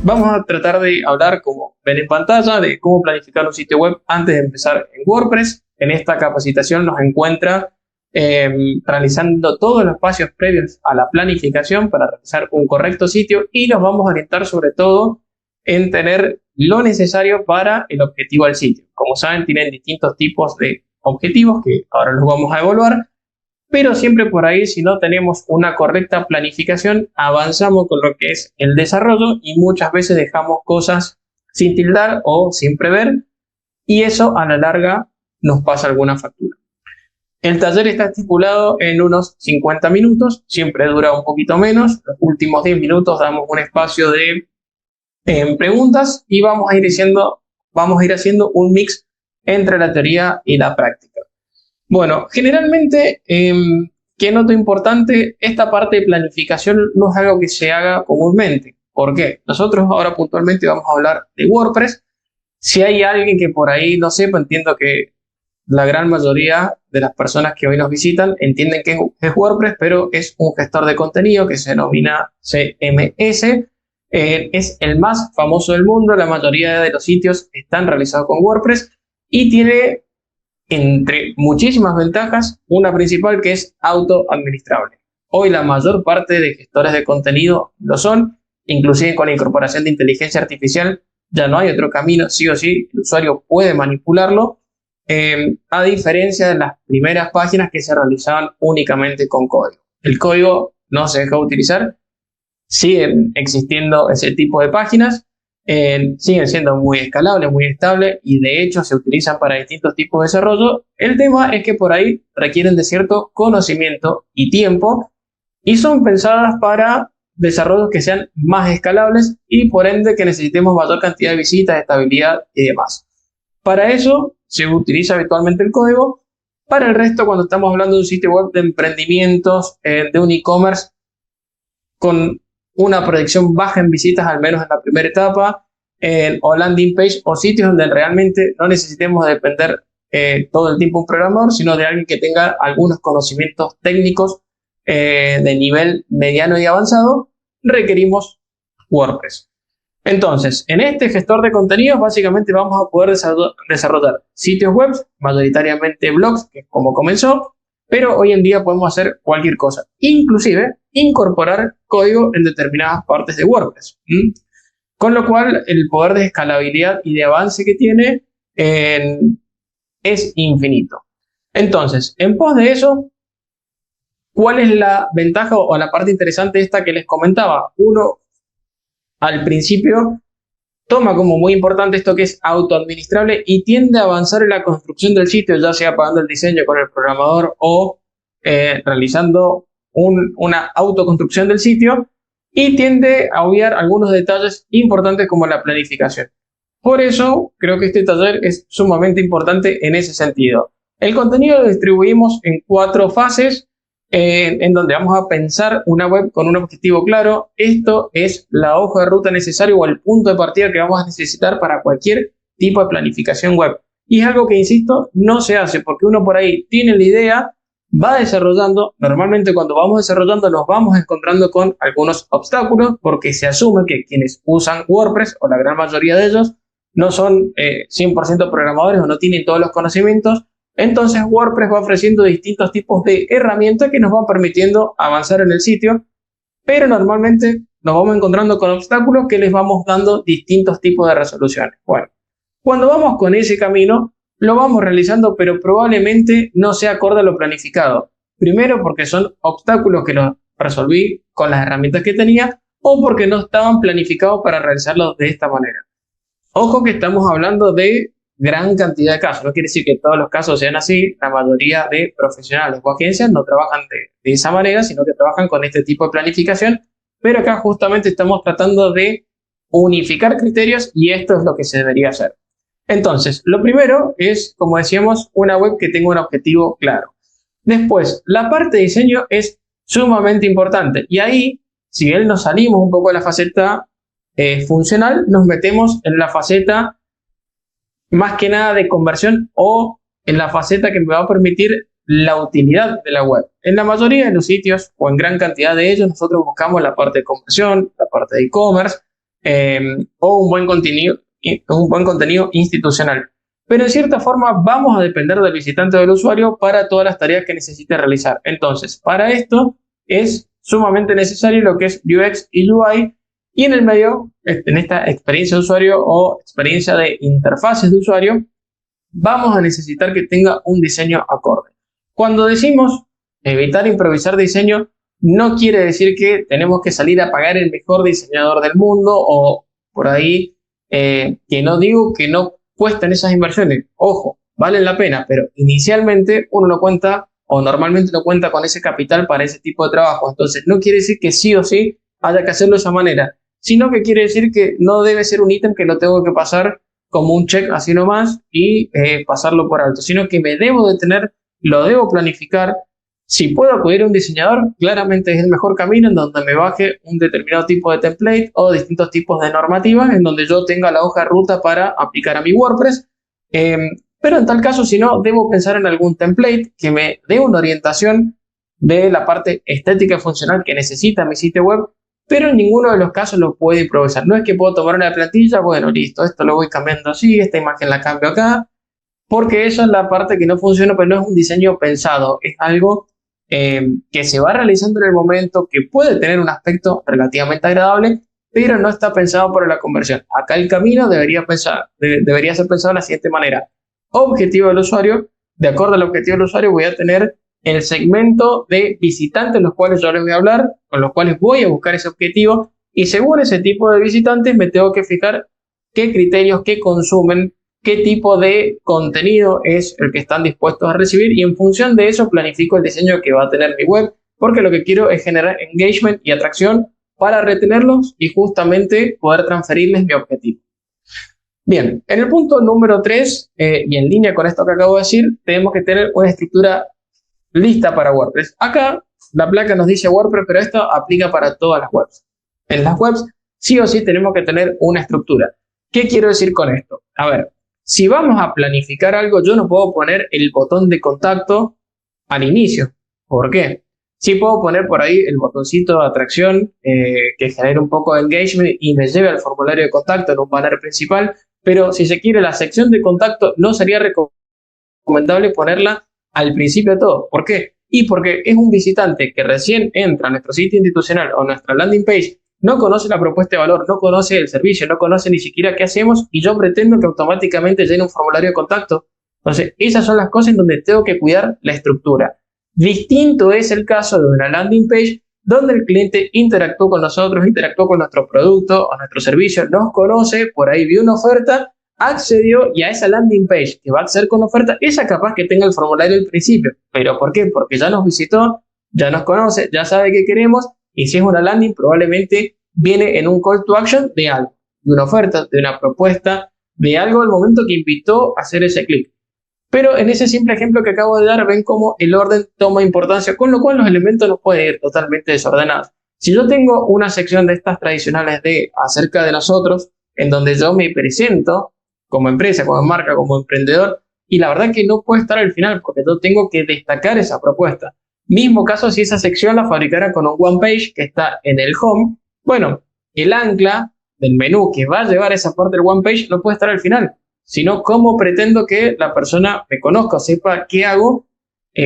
Vamos a tratar de hablar, como ven en pantalla, de cómo planificar un sitio web antes de empezar en WordPress. En esta capacitación nos encuentra realizando todos los pasos previos a la planificación para realizar un correcto sitio, y nos vamos a orientar sobre todo en tener lo necesario para el objetivo del sitio. Como saben, tienen distintos tipos de objetivos que ahora los vamos a evaluar, pero siempre por ahí, si no tenemos una correcta planificación, avanzamos con lo que es el desarrollo y muchas veces dejamos cosas sin tildar o sin prever, y eso a la larga nos pasa alguna factura. El taller está estipulado en unos 50 minutos, siempre dura un poquito menos. Los últimos 10 minutos damos un espacio de preguntas y vamos a ir haciendo un mix entre la teoría y la práctica. Bueno, generalmente, ¿qué noto importante? Esta parte de planificación no es algo que se haga comúnmente. ¿Por qué? Nosotros ahora puntualmente vamos a hablar de WordPress. Si hay alguien que por ahí no sepa, entiendo que la gran mayoría de las personas que hoy nos visitan entienden que es WordPress, pero es un gestor de contenido que se denomina CMS. Es el más famoso del mundo. La mayoría de los sitios están realizados con WordPress y tiene, entre muchísimas ventajas, una principal que es autoadministrable. Hoy la mayor parte de gestores de contenido lo son, inclusive con la incorporación de inteligencia artificial ya no hay otro camino, sí o sí el usuario puede manipularlo, a diferencia de las primeras páginas que se realizaban únicamente con código. El código no se deja de utilizar, siguen existiendo ese tipo de páginas, siguen siendo muy escalables, muy estables, y de hecho se utilizan para distintos tipos de desarrollo. El tema es que por ahí requieren de cierto conocimiento y tiempo, y son pensadas para desarrollos que sean más escalables y por ende que necesitemos mayor cantidad de visitas, estabilidad y demás. Para eso se utiliza habitualmente el código. Para el resto, cuando estamos hablando de un sitio web de emprendimientos, de un e-commerce con una proyección baja en visitas, al menos en la primera etapa, o landing page, o sitios donde realmente no necesitemos depender todo el tiempo de un programador, sino de alguien que tenga algunos conocimientos técnicos de nivel mediano y avanzado, requerimos WordPress. Entonces, en este gestor de contenidos básicamente vamos a poder desarrollar sitios web, mayoritariamente blogs, que es como comenzó, pero hoy en día podemos hacer cualquier cosa, inclusive incorporar código en determinadas partes de WordPress. Con lo cual, el poder de escalabilidad y de avance que tiene es infinito. Entonces, en pos de eso, ¿cuál es la ventaja o la parte interesante esta que les comentaba? Uno, al principio, toma como muy importante esto que es autoadministrable y tiende a avanzar en la construcción del sitio, ya sea pagando el diseño con el programador o realizando una autoconstrucción del sitio, y tiende a obviar algunos detalles importantes como la planificación. Por eso creo que este taller es sumamente importante en ese sentido. El contenido lo distribuimos en 4 fases, en donde vamos a pensar una web con un objetivo claro. Esto es la hoja de ruta necesaria o el punto de partida que vamos a necesitar para cualquier tipo de planificación web. Y es algo que, insisto, no se hace porque uno por ahí tiene la idea, va desarrollando. Normalmente cuando vamos desarrollando nos vamos encontrando con algunos obstáculos porque se asume que quienes usan WordPress, o la gran mayoría de ellos, no son 100% programadores o no tienen todos los conocimientos. Entonces WordPress va ofreciendo distintos tipos de herramientas que nos van permitiendo avanzar en el sitio, pero normalmente nos vamos encontrando con obstáculos que les vamos dando distintos tipos de resoluciones. Bueno, cuando vamos con ese camino, lo vamos realizando, pero probablemente no sea acorde a lo planificado. Primero porque son obstáculos que los resolví con las herramientas que tenía, o porque no estaban planificados para realizarlos de esta manera. Ojo que estamos hablando de gran cantidad de casos, no quiere decir que todos los casos sean así. La mayoría de profesionales o agencias no trabajan de esa manera, sino que trabajan con este tipo de planificación, pero acá justamente estamos tratando de unificar criterios y esto es lo que se debería hacer. Entonces, lo primero es, como decíamos, una web que tenga un objetivo claro. Después, la parte de diseño es sumamente importante, y ahí, si bien nos salimos un poco de la faceta funcional, nos metemos en la faceta más que nada de conversión, o en la faceta que me va a permitir la utilidad de la web. En la mayoría de los sitios, o en gran cantidad de ellos, nosotros buscamos la parte de conversión, la parte de e-commerce, o un buen contenido institucional. Pero en cierta forma vamos a depender del visitante o del usuario para todas las tareas que necesite realizar. Entonces, para esto es sumamente necesario lo que es UX y UI, y en el medio, en esta experiencia de usuario o experiencia de interfaces de usuario, vamos a necesitar que tenga un diseño acorde. Cuando decimos evitar improvisar diseño, no quiere decir que tenemos que salir a pagar el mejor diseñador del mundo o por ahí, que no digo que no cuestan esas inversiones. Ojo, valen la pena, pero inicialmente uno no cuenta o normalmente no cuenta con ese capital para ese tipo de trabajo. Entonces, no quiere decir que sí o sí haya que hacerlo de esa manera, sino que quiere decir que no debe ser un ítem que lo tengo que pasar como un check así nomás y pasarlo por alto, sino que me debo detener, lo debo planificar. Si puedo acudir a un diseñador, claramente es el mejor camino en donde me baje un determinado tipo de template o distintos tipos de normativas en donde yo tenga la hoja de ruta para aplicar a mi WordPress. Pero en tal caso, si no, debo pensar en algún template que me dé una orientación de la parte estética y funcional que necesita mi sitio web, pero en ninguno de los casos lo puedo improvisar. No es que puedo tomar una plantilla, bueno, listo, esto lo voy cambiando así, esta imagen la cambio acá, porque eso es la parte que no funciona, pero no es un diseño pensado, es algo que se va realizando en el momento, que puede tener un aspecto relativamente agradable, pero no está pensado para la conversión. Acá el camino debería ser pensado de la siguiente manera. Objetivo del usuario, de acuerdo al objetivo del usuario voy a tener el segmento de visitantes los cuales yo les voy a hablar, con los cuales voy a buscar ese objetivo, y según ese tipo de visitantes me tengo que fijar qué criterios, qué consumen, qué tipo de contenido es el que están dispuestos a recibir, y en función de eso planifico el diseño que va a tener mi web, porque lo que quiero es generar engagement y atracción para retenerlos y justamente poder transferirles mi objetivo. Bien, en el punto número 3, y en línea con esto que acabo de decir, tenemos que tener una estructura lista para WordPress. Acá la placa nos dice WordPress, pero esto aplica para todas las webs. En las webs sí o sí tenemos que tener una estructura. ¿Qué quiero decir con esto? A ver, si vamos a planificar algo, yo no puedo poner el botón de contacto al inicio. ¿Por qué? Sí puedo poner por ahí el botoncito de atracción que genere un poco de engagement y me lleve al formulario de contacto en un banner principal, pero si se quiere la sección de contacto no sería recomendable ponerla al principio de todo. ¿Por qué? Y porque es un visitante que recién entra a nuestro sitio institucional o nuestra landing page, no conoce la propuesta de valor, no conoce el servicio, no conoce ni siquiera qué hacemos y yo pretendo que automáticamente llene un formulario de contacto. Entonces, esas son las cosas en donde tengo que cuidar la estructura. Distinto es el caso de una landing page donde el cliente interactuó con nosotros, interactuó con nuestro producto o nuestro servicio, nos conoce, por ahí vio una oferta, accedió y a esa landing page que va a acceder con oferta, esa capaz que tenga el formulario al principio. ¿Pero por qué? Porque ya nos visitó, ya nos conoce, ya sabe qué queremos, y si es una landing probablemente viene en un call to action de algo, de una oferta, de una propuesta, de algo al momento que invitó a hacer ese clic. Pero en ese simple ejemplo que acabo de dar ven cómo el orden toma importancia, con lo cual los elementos no pueden ir totalmente desordenados. Si yo tengo una sección de estas tradicionales de acerca de nosotros, en donde yo me presento como empresa, como marca, como emprendedor, y la verdad que no puede estar al final porque yo tengo que destacar esa propuesta. Mismo caso si esa sección la fabricara con un one page que está en el home, bueno, el ancla del menú que va a llevar esa parte del one page no puede estar al final, sino cómo pretendo que la persona me conozca, sepa qué hago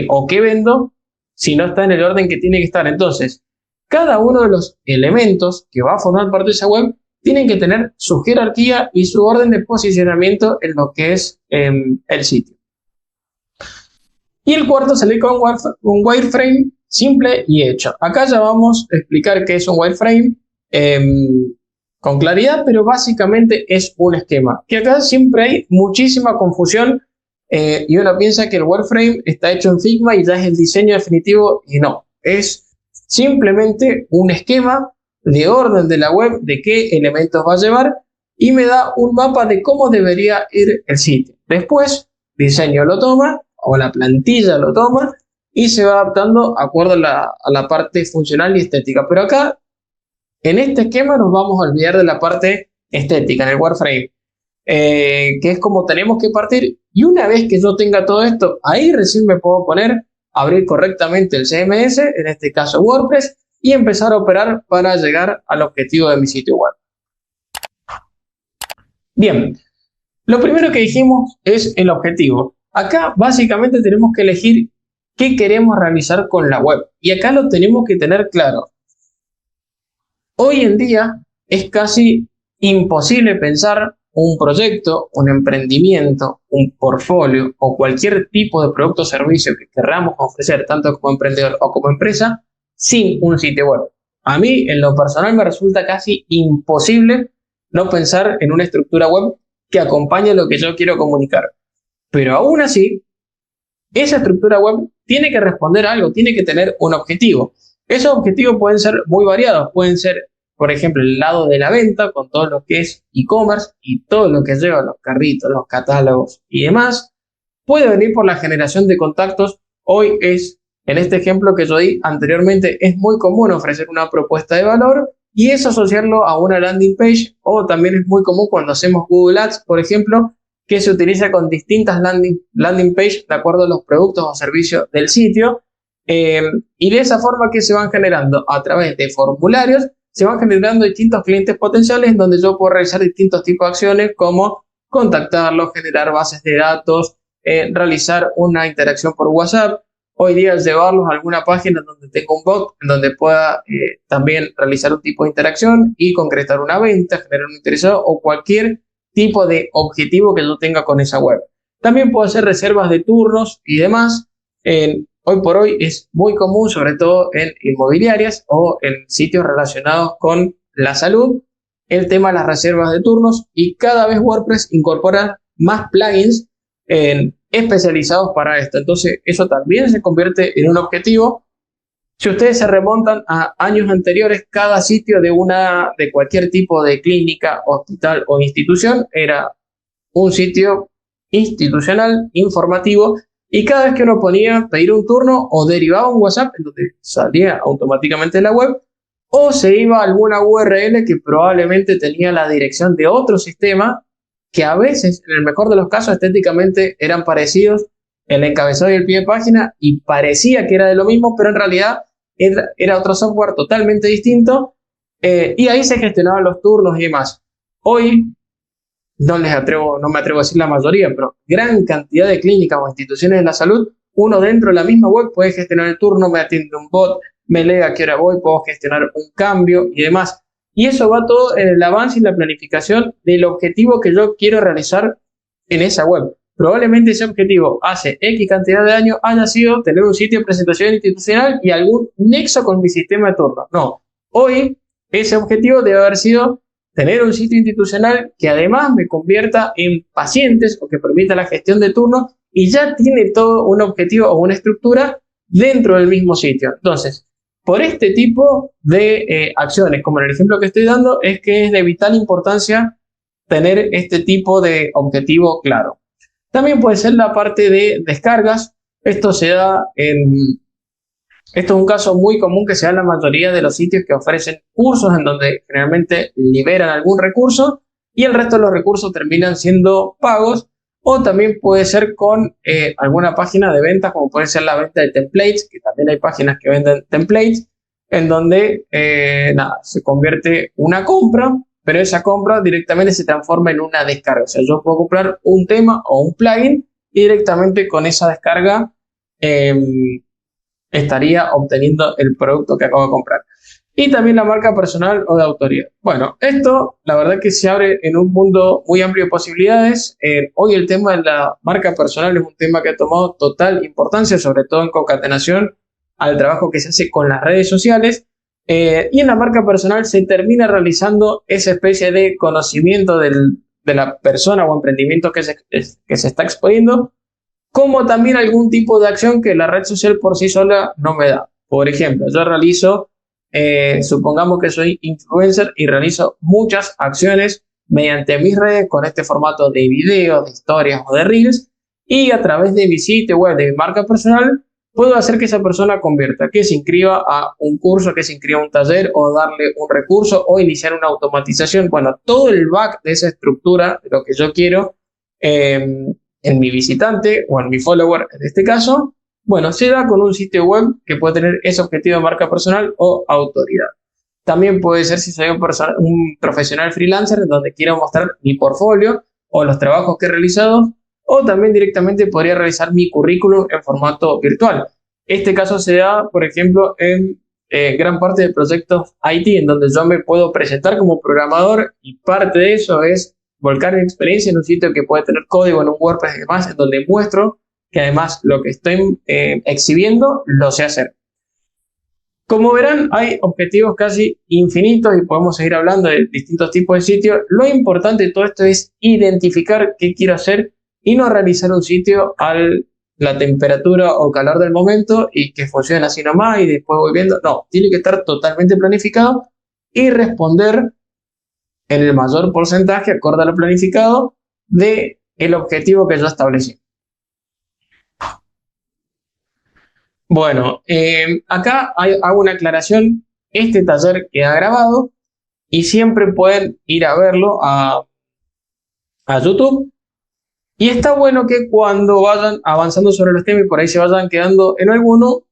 o qué vendo si no está en el orden que tiene que estar. Entonces, cada uno de los elementos que va a formar parte de esa web tienen que tener su jerarquía y su orden de posicionamiento en lo que es el sitio. Y el cuarto sale con un wireframe simple y hecho. Acá ya vamos a explicar qué es un wireframe con claridad, pero básicamente es un esquema. Que acá siempre hay muchísima confusión y uno piensa que el wireframe está hecho en Figma y ya es el diseño definitivo, y no. Es simplemente un esquema de orden de la web, de qué elementos va a llevar, y me da un mapa de cómo debería ir el sitio. Después, diseño lo toma, o la plantilla lo toma, y se va adaptando de acuerdo a la parte funcional y estética. Pero acá, en este esquema, nos vamos a olvidar de la parte estética, en el wireframe, que es como tenemos que partir, y una vez que yo tenga todo esto, ahí recién me puedo poner, abrir correctamente el CMS, en este caso WordPress, y empezar a operar para llegar al objetivo de mi sitio web. Bien, lo primero que dijimos es el objetivo. Acá básicamente tenemos que elegir qué queremos realizar con la web. Y acá lo tenemos que tener claro. Hoy en día es casi imposible pensar un proyecto, un emprendimiento, un portfolio o cualquier tipo de producto o servicio que queramos ofrecer, tanto como emprendedor o como empresa, sin un sitio web. A mí, en lo personal, me resulta casi imposible no pensar en una estructura web que acompañe lo que yo quiero comunicar. Pero aún así, esa estructura web tiene que responder a algo, tiene que tener un objetivo. Esos objetivos pueden ser muy variados, pueden ser, por ejemplo, el lado de la venta, con todo lo que es e-commerce y todo lo que lleva los carritos, los catálogos y demás. Puede venir por la generación de contactos. Hoy es, en este ejemplo que yo di anteriormente, es muy común ofrecer una propuesta de valor y eso asociarlo a una landing page, o también es muy común cuando hacemos Google Ads, por ejemplo, que se utiliza con distintas landing page de acuerdo a los productos o servicios del sitio. Y de esa forma que se van generando a través de formularios, se van generando distintos clientes potenciales en donde yo puedo realizar distintos tipos de acciones como contactarlos, generar bases de datos, realizar una interacción por WhatsApp. Hoy día llevarlos a alguna página donde tenga un bot, en donde pueda también realizar un tipo de interacción y concretar una venta, generar un interesado o cualquier tipo de objetivo que yo tenga con esa web. También puedo hacer reservas de turnos y demás. Hoy por hoy es muy común, sobre todo en inmobiliarias o en sitios relacionados con la salud, el tema de las reservas de turnos, y cada vez WordPress incorpora más plugins especializados para esto. Entonces eso también se convierte en un objetivo. Si ustedes se remontan a años anteriores, cada sitio de cualquier tipo de clínica, hospital o institución era un sitio institucional, informativo, y cada vez que uno ponía pedir un turno o derivaba un WhatsApp, en donde salía automáticamente la web, o se iba a alguna URL que probablemente tenía la dirección de otro sistema, que a veces, en el mejor de los casos, estéticamente eran parecidos, el encabezado y el pie de página, y parecía que era de lo mismo, pero en realidad era otro software totalmente distinto, y ahí se gestionaban los turnos y demás. Hoy, no me atrevo a decir la mayoría, pero gran cantidad de clínicas o instituciones de la salud, uno dentro de la misma web puede gestionar el turno, me atiende un bot, me lee a qué hora voy, puedo gestionar un cambio y demás. Y eso va todo en el avance y la planificación del objetivo que yo quiero realizar en esa web. Probablemente ese objetivo hace X cantidad de años haya sido tener un sitio de presentación institucional y algún nexo con mi sistema de turno. No, hoy ese objetivo debe haber sido tener un sitio institucional que además me convierta en pacientes o que permita la gestión de turnos, y ya tiene todo un objetivo o una estructura dentro del mismo sitio. Entonces, por este tipo de acciones, como en el ejemplo que estoy dando, es que es de vital importancia tener este tipo de objetivo claro. También puede ser la parte de descargas. Esto es un caso muy común que se da en la mayoría de los sitios que ofrecen cursos, en donde generalmente liberan algún recurso y el resto de los recursos terminan siendo pagos, o también puede ser con alguna página de ventas, como puede ser la venta de templates, que también hay páginas que venden templates, en donde se convierte una compra, pero esa compra directamente se transforma en una descarga. O sea, yo puedo comprar un tema o un plugin y directamente con esa descarga estaría obteniendo el producto que acabo de comprar. Y también la marca personal o de autoría. Bueno, esto la verdad que se abre en un mundo muy amplio de posibilidades. Hoy el tema de la marca personal es un tema que ha tomado total importancia, sobre todo en concatenación al trabajo que se hace con las redes sociales. Y en la marca personal se termina realizando esa especie de conocimiento de la persona o emprendimiento que se está exponiendo, como también algún tipo de acción que la red social por sí sola no me da. Por ejemplo, yo realizo, supongamos que soy influencer y realizo muchas acciones mediante mis redes con este formato de videos, de historias o de reels, y a través de mi sitio web, de mi marca personal, puedo hacer que esa persona convierta, que se inscriba a un curso, que se inscriba a un taller, o darle un recurso, o iniciar una automatización. Bueno, todo el back de esa estructura, de lo que yo quiero, en mi visitante o en mi follower en este caso, bueno, se da con un sitio web que puede tener ese objetivo de marca personal o autoridad. También puede ser si soy un profesional freelancer donde quiero mostrar mi portfolio o los trabajos que he realizado, o también directamente podría realizar mi currículum en formato virtual. Este caso se da, por ejemplo, en gran parte de proyectos IT, en donde yo me puedo presentar como programador y parte de eso es volcar mi experiencia en un sitio que puede tener código en un WordPress y demás, en donde muestro que además lo que estoy exhibiendo lo sé hacer. Como verán, hay objetivos casi infinitos y podemos seguir hablando de distintos tipos de sitios. Lo importante de todo esto es identificar qué quiero hacer y no realizar un sitio a la temperatura o calor del momento y que funcione así nomás y después voy viendo. No, tiene que estar totalmente planificado y responder en el mayor porcentaje, acorde a lo planificado, de el objetivo que yo establecí. Bueno, acá hago una aclaración. Este taller queda grabado y siempre pueden ir a verlo a YouTube. Y está bueno que cuando vayan avanzando sobre los temas y por ahí se vayan quedando en alguno,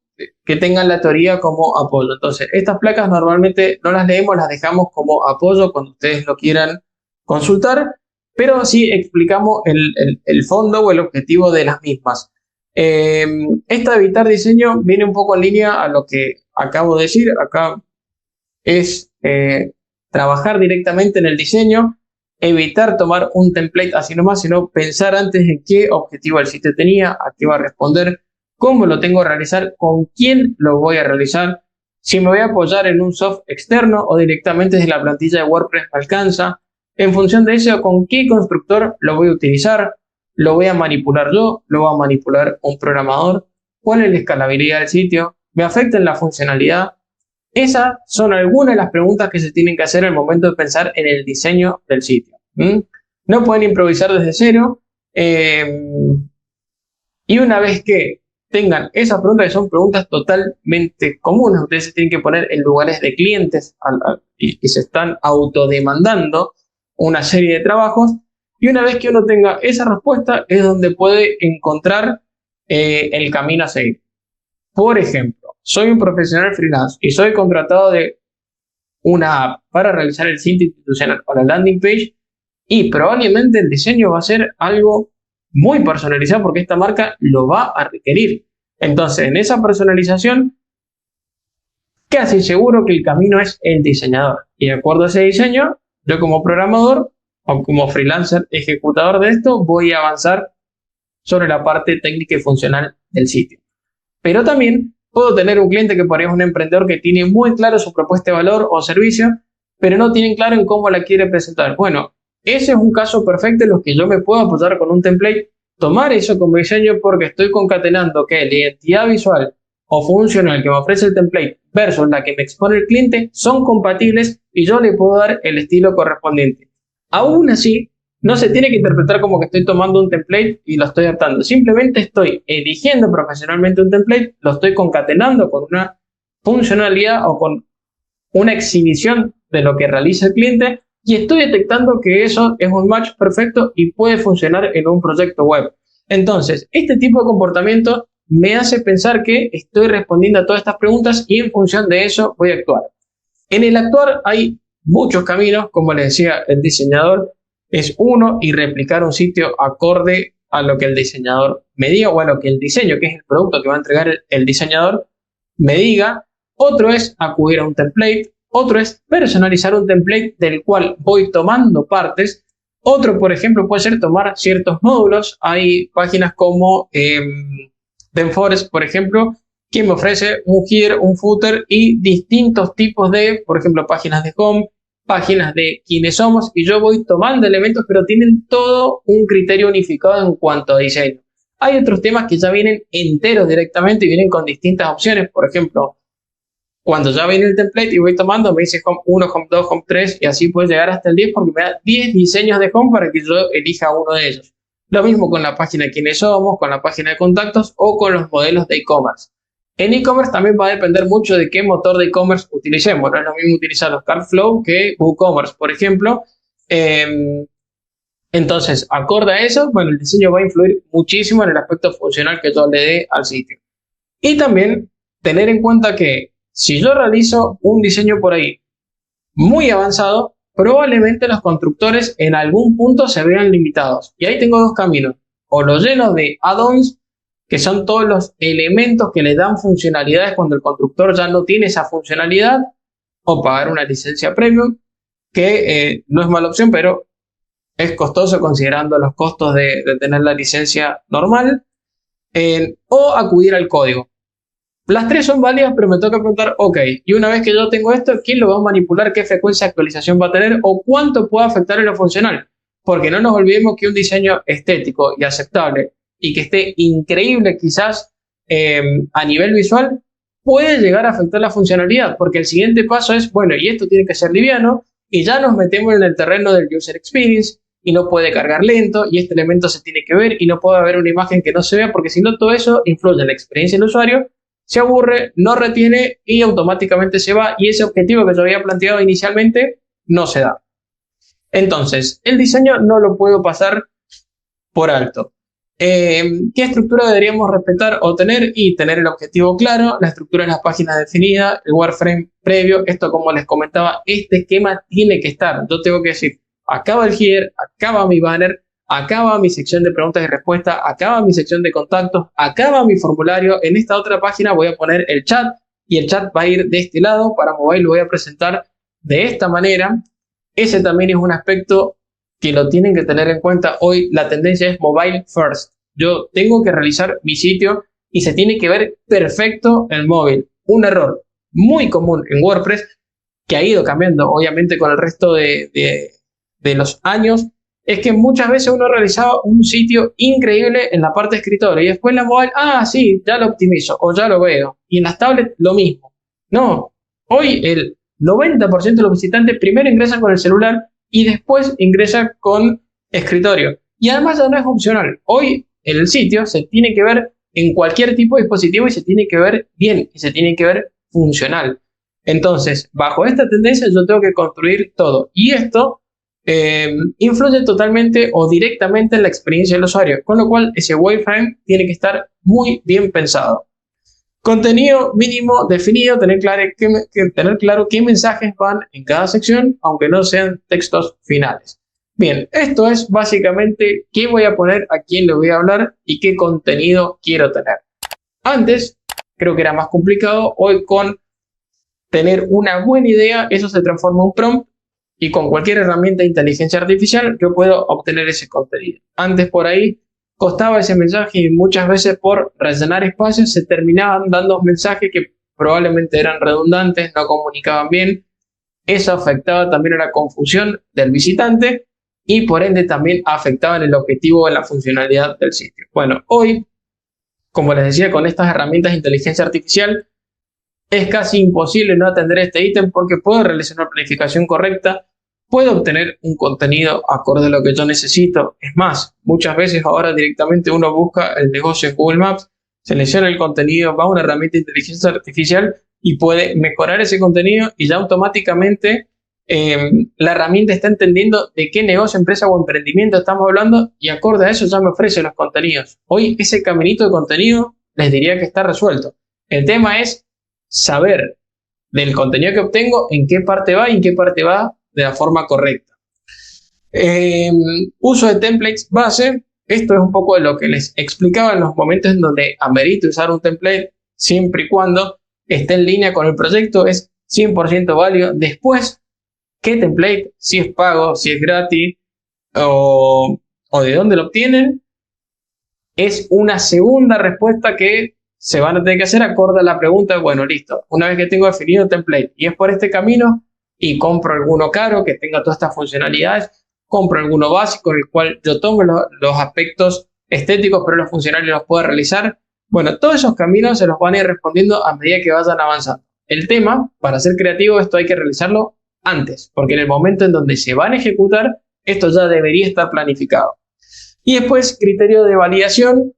que tengan la teoría como apoyo. Entonces, estas placas normalmente no las leemos, las dejamos como apoyo cuando ustedes lo quieran consultar, pero sí explicamos el fondo o el objetivo de las mismas. Esta de evitar diseño viene un poco en línea a lo que acabo de decir. Acá es trabajar directamente en el diseño, evitar tomar un template así nomás, sino pensar antes en qué objetivo el sitio tenía, a qué va a responder, cómo lo tengo que realizar, con quién lo voy a realizar, si me voy a apoyar en un soft externo o directamente desde la plantilla de WordPress me alcanza. En función de eso, con qué constructor lo voy a utilizar, lo voy a manipular yo, lo va a manipular un programador, cuál es la escalabilidad del sitio, me afecta en la funcionalidad. Esas son algunas de las preguntas que se tienen que hacer al momento de pensar en el diseño del sitio. No pueden improvisar desde cero. Y una vez que tengan esas preguntas, que son preguntas totalmente comunes, ustedes se tienen que poner en lugares de clientes y se están autodemandando una serie de trabajos. Y una vez que uno tenga esa respuesta, es donde puede encontrar el camino a seguir. Por ejemplo, soy un profesional freelance y soy contratado de una app para realizar el sitio institucional o la landing page y probablemente el diseño va a ser algo muy personalizado porque esta marca lo va a requerir. Entonces, en esa personalización, casi seguro que el camino es el diseñador. Y de acuerdo a ese diseño, yo como programador o como freelancer ejecutador de esto, voy a avanzar sobre la parte técnica y funcional del sitio. Pero también puedo tener un cliente que por ahí es un emprendedor que tiene muy claro su propuesta de valor o servicio, pero no tienen claro en cómo la quiere presentar. Bueno, ese es un caso perfecto en los que yo me puedo apoyar con un template, tomar eso como diseño porque estoy concatenando que la identidad visual o funcional que me ofrece el template versus la que me expone el cliente son compatibles y yo le puedo dar el estilo correspondiente. Aún así, no se tiene que interpretar como que estoy tomando un template y lo estoy adaptando. Simplemente estoy eligiendo profesionalmente un template, lo estoy concatenando con una funcionalidad o con una exhibición de lo que realiza el cliente y estoy detectando que eso es un match perfecto y puede funcionar en un proyecto web. Entonces, este tipo de comportamiento me hace pensar que estoy respondiendo a todas estas preguntas y en función de eso voy a actuar. En el actuar hay muchos caminos, como les decía, el diseñador es uno y replicar un sitio acorde a lo que el diseñador me diga o a lo que el diseño, que es el producto que va a entregar el diseñador, me diga. Otro es acudir a un template. Otro es personalizar un template del cual voy tomando partes. Otro, por ejemplo, puede ser tomar ciertos módulos. Hay páginas como ThemeForest, por ejemplo, que me ofrece un header, un footer y distintos tipos de, por ejemplo, páginas de home, páginas de quiénes somos, y yo voy tomando elementos, pero tienen todo un criterio unificado en cuanto a diseño. Hay otros temas que ya vienen enteros directamente y vienen con distintas opciones. Por ejemplo, cuando ya viene el template y voy tomando, me dice home 1, home 2, home 3, y así puede llegar hasta el 10 porque me da 10 diseños de home para que yo elija uno de ellos. Lo mismo con la página de quiénes somos, con la página de contactos o con los modelos de e-commerce. En e-commerce también va a depender mucho de qué motor de e-commerce utilicemos. No es lo mismo utilizar los Cardflow que WooCommerce, por ejemplo. Entonces, acorde a eso, bueno, el diseño va a influir muchísimo en el aspecto funcional que yo le dé al sitio. Y también tener en cuenta que si yo realizo un diseño por ahí muy avanzado, probablemente los constructores en algún punto se vean limitados. Y ahí tengo dos caminos. O lo lleno de add-ons, que son todos los elementos que le dan funcionalidades cuando el constructor ya no tiene esa funcionalidad, o pagar una licencia premium, que no es mala opción, pero es costoso considerando los costos de tener la licencia normal, o acudir al código. Las tres son válidas, pero me toca preguntar, ok, y una vez que yo tengo esto, ¿quién lo va a manipular? ¿Qué frecuencia de actualización va a tener? ¿O cuánto puede afectar en lo funcional? Porque no nos olvidemos que un diseño estético y aceptable y que esté increíble quizás a nivel visual puede llegar a afectar la funcionalidad, porque el siguiente paso es, bueno, y esto tiene que ser liviano, y ya nos metemos en el terreno del user experience, y no puede cargar lento, y este elemento se tiene que ver, y no puede haber una imagen que no se vea, porque si no todo eso influye en la experiencia del usuario, se aburre, no retiene y automáticamente se va, y ese objetivo que yo había planteado inicialmente no se da. Entonces, el diseño no lo puedo pasar por alto. ¿Qué estructura deberíamos respetar o tener? Y tener el objetivo claro, la estructura de las páginas definida, el wireframe previo. Esto, como les comentaba, este esquema tiene que estar. Yo tengo que decir, acá va el header, acá va mi banner, acá va mi sección de preguntas y respuestas, acá va mi sección de contactos, acá va mi formulario. En esta otra página voy a poner el chat y el chat va a ir de este lado. Para mobile lo voy a presentar de esta manera. Ese también es un aspecto que lo tienen que tener en cuenta. Hoy la tendencia es mobile first. Yo tengo que realizar mi sitio y se tiene que ver perfecto el móvil. Un error muy común en WordPress, que ha ido cambiando obviamente con el resto de los años, es que muchas veces uno realizaba un sitio increíble en la parte de escritorio y después en la mobile, sí, ya lo optimizo o ya lo veo. Y en las tablets lo mismo. No, hoy el 90% de los visitantes primero ingresan con el celular y después ingresa con escritorio. Y además ya no es opcional. Hoy el sitio se tiene que ver en cualquier tipo de dispositivo y se tiene que ver bien y se tiene que ver funcional. Entonces, bajo esta tendencia yo tengo que construir todo. Y esto influye totalmente o directamente en la experiencia del usuario. Con lo cual ese wireframe tiene que estar muy bien pensado. Contenido mínimo definido, tener claro qué mensajes van en cada sección, aunque no sean textos finales. Bien, esto es básicamente qué voy a poner, a quién le voy a hablar y qué contenido quiero tener. Antes, creo que era más complicado. Hoy, con tener una buena idea, eso se transforma en un prompt y con cualquier herramienta de inteligencia artificial yo puedo obtener ese contenido. Antes por ahí costaba ese mensaje y muchas veces por rellenar espacios se terminaban dando mensajes que probablemente eran redundantes, no comunicaban bien. Eso afectaba también a la confusión del visitante y por ende también afectaba en el objetivo, en la funcionalidad del sitio. Bueno, hoy, como les decía, con estas herramientas de inteligencia artificial es casi imposible no atender este ítem porque puedo realizar una planificación correcta, puedo obtener un contenido acorde a lo que yo necesito. Es más, muchas veces ahora directamente uno busca el negocio en Google Maps, selecciona el contenido, va a una herramienta de inteligencia artificial y puede mejorar ese contenido y ya automáticamente la herramienta está entendiendo de qué negocio, empresa o emprendimiento estamos hablando y acorde a eso ya me ofrece los contenidos. Hoy ese caminito de contenido les diría que está resuelto. El tema es saber del contenido que obtengo en qué parte va y en qué parte va de la forma correcta. Uso de templates base. Esto es un poco de lo que les explicaba en los momentos en donde amerita usar un template, siempre y cuando esté en línea con el proyecto. Es 100% válido. Después, ¿qué template? Si es pago, si es gratis o de dónde lo obtienen, es una segunda respuesta que se van a tener que hacer acorde a la pregunta. Bueno, listo, una vez que tengo definido el template y es por este camino y compro alguno caro que tenga todas estas funcionalidades, compro alguno básico en el cual yo tomo los aspectos estéticos pero los funcionales los puedo realizar. Bueno, todos esos caminos se los van a ir respondiendo a medida que vayan avanzando. El tema, para ser creativo, esto hay que realizarlo antes, porque en el momento en donde se van a ejecutar, esto ya debería estar planificado. Y después, criterio de validación.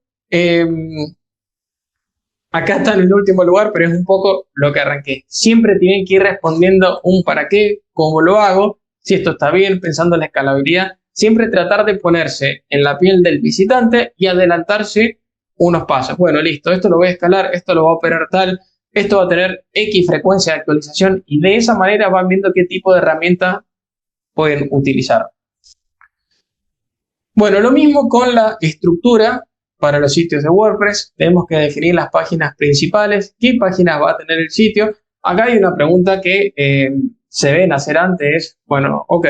Acá está en el último lugar, pero es un poco lo que arranqué. Siempre tienen que ir respondiendo un para qué, cómo lo hago, si esto está bien, pensando en la escalabilidad. Siempre tratar de ponerse en la piel del visitante y adelantarse unos pasos. Bueno, listo, esto lo voy a escalar, esto lo voy a operar tal. esto va a tener X frecuencia de actualización y de esa manera van viendo qué tipo de herramienta pueden utilizar. Bueno, lo mismo con la estructura para los sitios de WordPress. Tenemos que definir las páginas principales, qué páginas va a tener el sitio. Acá hay una pregunta que se ven hacer antes. Bueno, ok,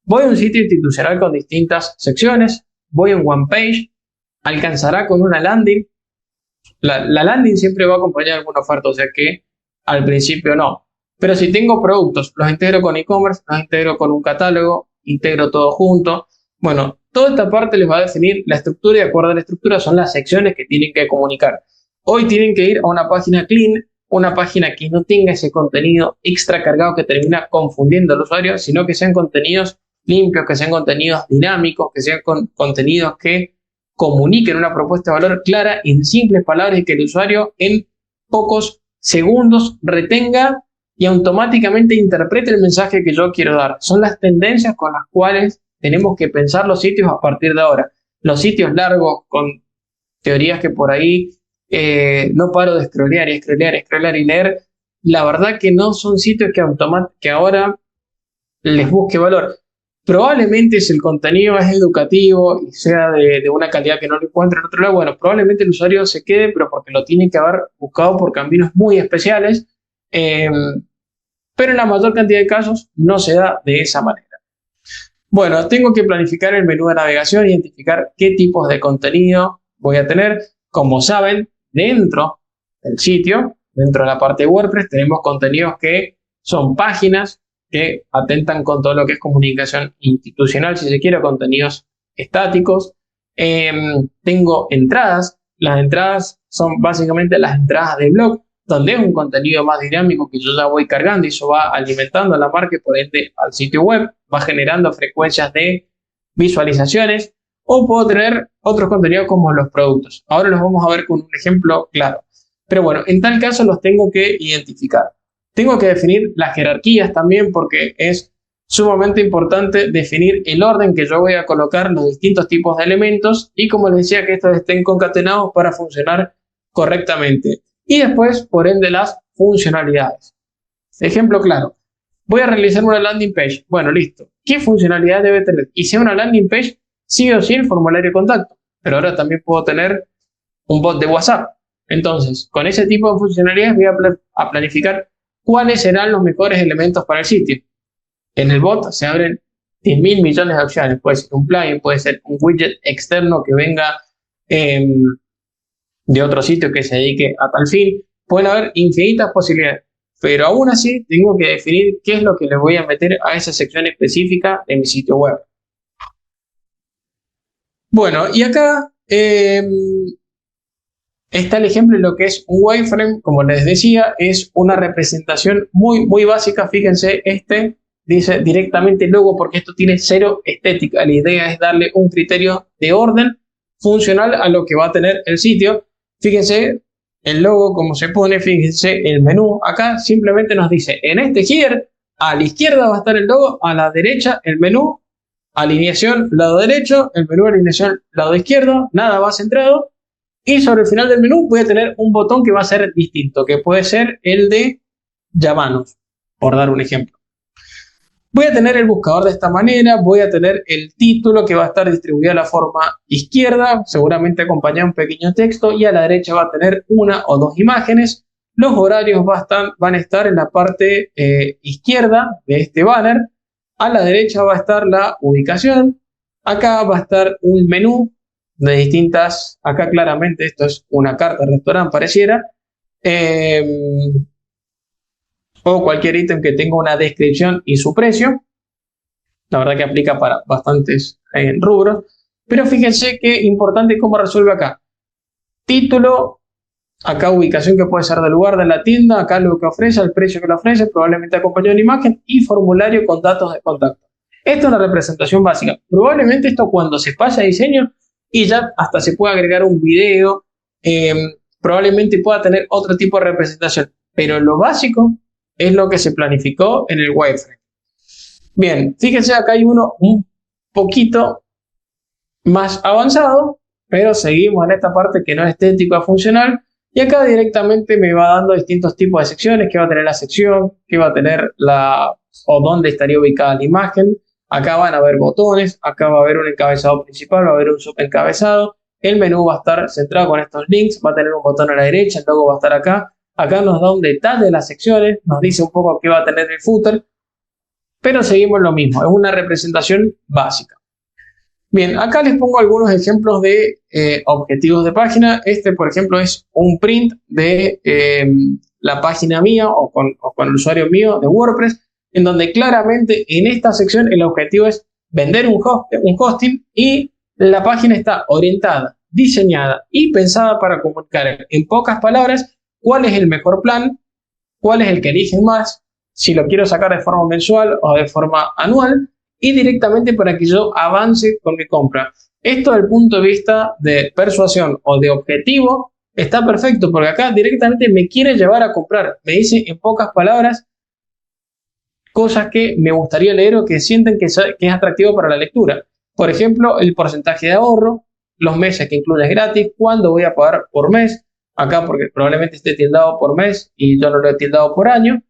voy a un sitio institucional con distintas secciones, voy a un one page, ¿alcanzará con una landing? La landing siempre va a acompañar alguna oferta, o sea que al principio no. Pero si tengo productos, los integro con e-commerce, los integro con un catálogo, integro todo junto. Bueno, toda esta parte les va a definir la estructura y de acuerdo a la estructura son las secciones que tienen que comunicar. Hoy tienen que ir a una página clean, una página que no tenga ese contenido extra cargado que termina confundiendo al usuario, sino que sean contenidos limpios, que sean contenidos dinámicos, que sean contenidos que comuniquen una propuesta de valor clara en simples palabras y que el usuario en pocos segundos retenga y automáticamente interprete el mensaje que yo quiero dar. Son las tendencias con las cuales tenemos que pensar los sitios a partir de ahora. Los sitios largos con teorías que por ahí no paro de scrollear y leer, la verdad que no son sitios que ahora les busque valor. Probablemente si el contenido es educativo y sea de una calidad que no lo encuentre en otro lado, bueno, probablemente el usuario se quede, pero porque lo tiene que haber buscado por caminos muy especiales, pero en la mayor cantidad de casos no se da de esa manera. Bueno, tengo que planificar el menú de navegación, identificar qué tipos de contenido voy a tener. Como saben, dentro del sitio, dentro de la parte de WordPress, tenemos contenidos que son páginas que atentan con todo lo que es comunicación institucional, si se quiere, contenidos estáticos. Tengo entradas. Las entradas son básicamente las entradas de blog, donde es un contenido más dinámico que yo ya voy cargando y eso va alimentando a la marca y por ende al sitio web, va generando frecuencias de visualizaciones, o puedo tener otros contenidos como los productos. Ahora los vamos a ver con un ejemplo claro. Pero bueno, en tal caso los tengo que identificar. Tengo que definir las jerarquías también porque es sumamente importante definir el orden que yo voy a colocar los distintos tipos de elementos y como les decía que estos estén concatenados para funcionar correctamente. Y después, por ende, las funcionalidades. Ejemplo claro. Voy a realizar una landing page. Bueno, listo. ¿Qué funcionalidad debe tener? Y si es una landing page, sí o sí el formulario de contacto. Pero ahora también puedo tener un bot de WhatsApp. Entonces, con ese tipo de funcionalidades voy a planificar cuáles serán los mejores elementos para el sitio. En el bot se abren 10.000 millones de opciones. Puede ser un plugin, puede ser un widget externo que venga de otro sitio que se dedique a tal fin. Pueden haber infinitas posibilidades. Pero aún así tengo que definir qué es lo que le voy a meter a esa sección específica de mi sitio web. Bueno, y acá está el ejemplo de lo que es un wireframe. Como les decía, es una representación muy básica. Fíjense, dice directamente logo porque esto tiene cero estética. La idea es darle un criterio de orden funcional a lo que va a tener el sitio. Fíjense el logo como se pone, fíjense el menú. Acá simplemente nos dice, en este header, a la izquierda va a estar el logo, a la derecha el menú, alineación lado derecho, el menú alineación lado izquierdo, nada va centrado. Y sobre el final del menú voy a tener un botón que va a ser distinto, que puede ser el de llamanos, por dar un ejemplo. Voy a tener el buscador de esta manera, voy a tener el título que va a estar distribuido a la forma izquierda, seguramente acompañado de un pequeño texto, y a la derecha va a tener una o dos imágenes. Los horarios van a estar en la parte izquierda de este banner. A la derecha va a estar la ubicación. Acá va a estar un menú de distintas, acá claramente esto es una carta de restaurante pareciera, o cualquier ítem que tenga una descripción y su precio. La verdad que aplica para bastantes rubros, pero fíjense qué importante cómo resuelve acá. Título, acá ubicación que puede ser del lugar de la tienda, acá lo que ofrece, el precio que le ofrece, probablemente acompañado de una imagen y formulario con datos de contacto. Esta es una representación básica. Probablemente esto cuando se pase a diseño y ya hasta se puede agregar un video, probablemente pueda tener otro tipo de representación, pero lo básico es lo que se planificó en el wireframe. Bien, fíjense acá hay uno un poquito más avanzado, pero seguimos en esta parte que no es estético a funcional, Y acá directamente me va dando distintos tipos de secciones, que va a tener la sección, que va a tener o dónde estaría ubicada la imagen. Acá van a haber botones, acá va a haber un encabezado principal, va a haber un subencabezado. El menú va a estar centrado con estos links, va a tener un botón a la derecha, el logo va a estar acá. Acá nos da un detalle de las secciones, nos dice un poco qué va a tener el footer, pero seguimos lo mismo, es una representación básica. Bien, acá les pongo algunos ejemplos de objetivos de página. Este, por ejemplo, es un print de la página mía o con el usuario mío de WordPress, en donde claramente en esta sección el objetivo es vender un hosting y la página está orientada, diseñada y pensada para comunicar en pocas palabras cuál es el mejor plan, cuál es el que eligen más, si lo quiero sacar de forma mensual o de forma anual, y directamente para que yo avance con mi compra. Esto desde el punto de vista de persuasión o de objetivo está perfecto, porque acá directamente me quiere llevar a comprar. Me dice en pocas palabras cosas que me gustaría leer o que sienten que es atractivo para la lectura. Por ejemplo, el porcentaje de ahorro, los meses que incluyes gratis, cuándo voy a pagar por mes, acá porque probablemente esté tildado por mes y yo no lo he tildado por año,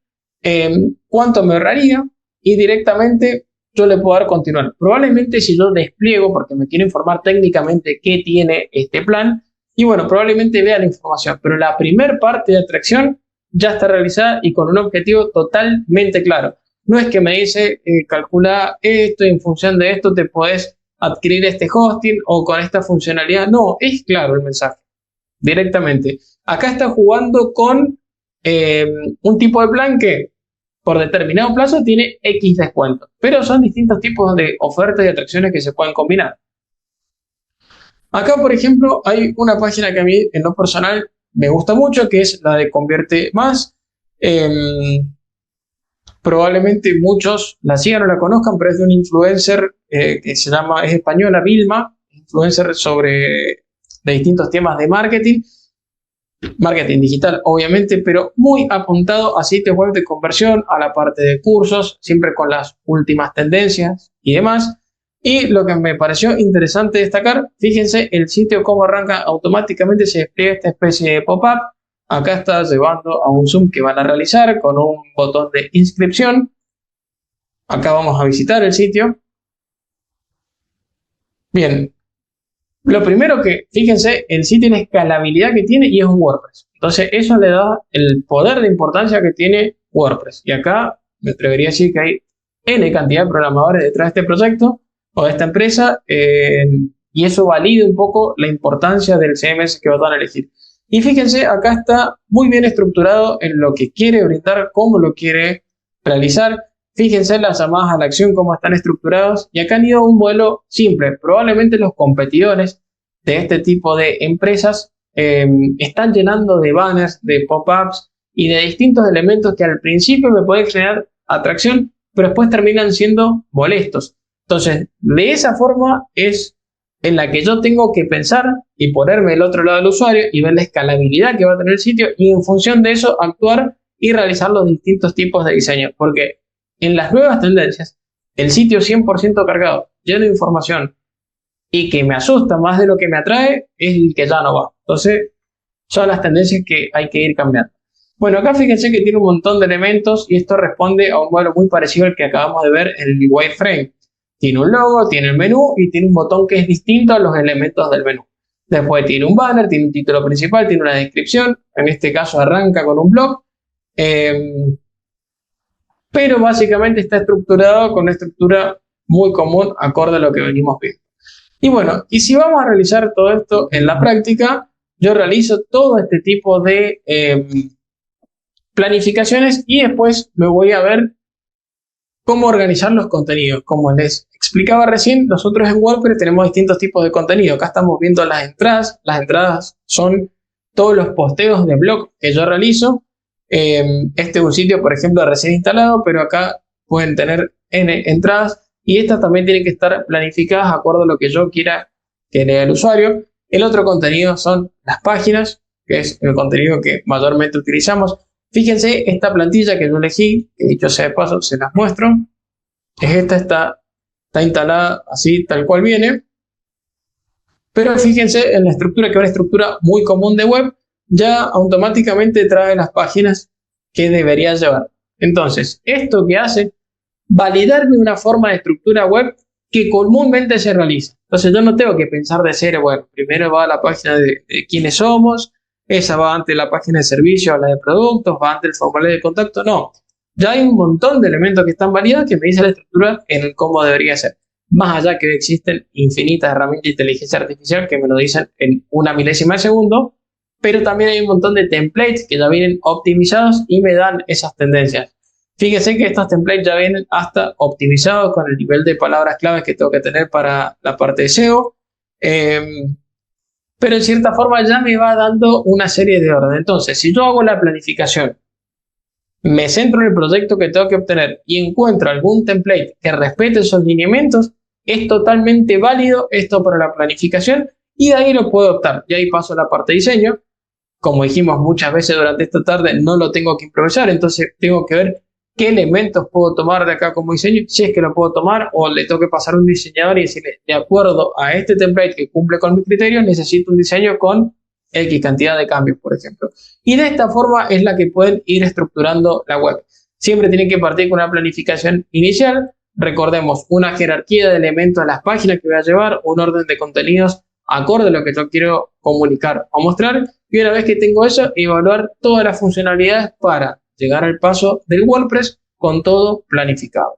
cuánto me ahorraría, y directamente yo le puedo dar continuar. Probablemente si yo despliego, porque me quiero informar técnicamente qué tiene este plan, y bueno, probablemente vea la información, pero la primera parte de atracción ya está realizada y con un objetivo totalmente claro. No es que me dice, calcula esto y en función de esto te podés adquirir este hosting o con esta funcionalidad. No, es claro el mensaje, directamente. Acá está jugando con un tipo de plan que por determinado plazo tiene X descuento, pero son distintos tipos de ofertas y atracciones que se pueden combinar. Acá, por ejemplo, hay una página que a mí en lo personal me gusta mucho, que es la de Convierte Más. Probablemente muchos la sigan o la conozcan, pero es de un influencer que es española, Vilma, influencer de distintos temas de marketing digital, obviamente, pero muy apuntado a sitios web de conversión, a la parte de cursos, siempre con las últimas tendencias y demás. Y lo que me pareció interesante destacar, fíjense el sitio cómo arranca automáticamente, se despliega esta especie de pop-up. Acá está llevando a un Zoom que van a realizar con un botón de inscripción. Acá vamos a visitar el sitio. Bien, lo primero que, fíjense, el sitio la escalabilidad que tiene y es un WordPress. Entonces eso le da el poder de importancia que tiene WordPress. Y acá me atrevería a decir que hay N cantidad de programadores detrás de este proyecto o de esta empresa, y eso valida un poco la importancia del CMS que van a elegir. Y fíjense, acá está muy bien estructurado en lo que quiere brindar, cómo lo quiere realizar. Fíjense las llamadas a la acción, cómo están estructurados. Y acá han ido a un modelo simple. Probablemente los competidores de este tipo de empresas están llenando de banners, de pop-ups y de distintos elementos que al principio me pueden generar atracción, pero después terminan siendo molestos. Entonces, de esa forma es en la que yo tengo que pensar y ponerme del otro lado del usuario y ver la escalabilidad que va a tener el sitio y en función de eso actuar y realizar los distintos tipos de diseño. Porque en las nuevas tendencias, el sitio 100% cargado, lleno de información y que me asusta más de lo que me atrae, es el que ya no va. Entonces, son las tendencias que hay que ir cambiando. Bueno, acá fíjense que tiene un montón de elementos y esto responde a un modelo muy parecido al que acabamos de ver en el wireframe. Tiene un logo, tiene el menú y tiene un botón que es distinto a los elementos del menú. Después tiene un banner, tiene un título principal, tiene una descripción. En este caso arranca con un blog. Pero básicamente está estructurado con una estructura muy común, acorde a lo que venimos viendo. Y bueno, y si vamos a realizar todo esto en la práctica, yo realizo todo este tipo de planificaciones y después me voy a ver cómo organizar los contenidos. Como les explicaba recién, nosotros en WordPress tenemos distintos tipos de contenido. Acá estamos viendo las entradas. Las entradas son todos los posteos de blog que yo realizo. Este es un sitio, por ejemplo, recién instalado, pero acá pueden tener N entradas y estas también tienen que estar planificadas de acuerdo a lo que yo quiera que lea el usuario. El otro contenido son las páginas, que es el contenido que mayormente utilizamos. Fíjense esta plantilla que yo elegí, que dicho sea de paso, se las muestro. Está instalada así, tal cual viene. Pero fíjense en la estructura, que es una estructura muy común de web, ya automáticamente trae las páginas que debería llevar. Entonces, ¿esto qué hace? Validarme una forma de estructura web que comúnmente se realiza. Entonces yo no tengo que pensar de cero, bueno, primero va a la página de quiénes somos, esa va ante la página de servicio, a la de productos, va ante el formulario de contacto, no. Ya hay un montón de elementos que están validados que me dice la estructura en el cómo debería ser. Más allá que existen infinitas herramientas de inteligencia artificial que me lo dicen en una milésima de segundo, pero también hay un montón de templates que ya vienen optimizados y me dan esas tendencias. Fíjense que estos templates ya vienen hasta optimizados con el nivel de palabras claves que tengo que tener para la parte de SEO. Pero en cierta forma ya me va dando una serie de orden. Entonces, si yo hago la planificación, me centro en el proyecto que tengo que obtener y encuentro algún template que respete esos lineamientos, es totalmente válido esto para la planificación y de ahí lo puedo optar. Y ahí paso a la parte de diseño. Como dijimos muchas veces durante esta tarde, no lo tengo que improvisar, entonces tengo que ver qué elementos puedo tomar de acá como diseño, si es que lo puedo tomar, o le tengo que pasar a un diseñador y decirle, de acuerdo a este template que cumple con mis criterios, necesito un diseño con X cantidad de cambios, por ejemplo. Y de esta forma es la que pueden ir estructurando la web. Siempre tienen que partir con una planificación inicial. Recordemos, una jerarquía de elementos de las páginas que voy a llevar, un orden de contenidos acorde a lo que yo quiero comunicar o mostrar. Y una vez que tengo eso, evaluar todas las funcionalidades para llegar al paso del WordPress con todo planificado.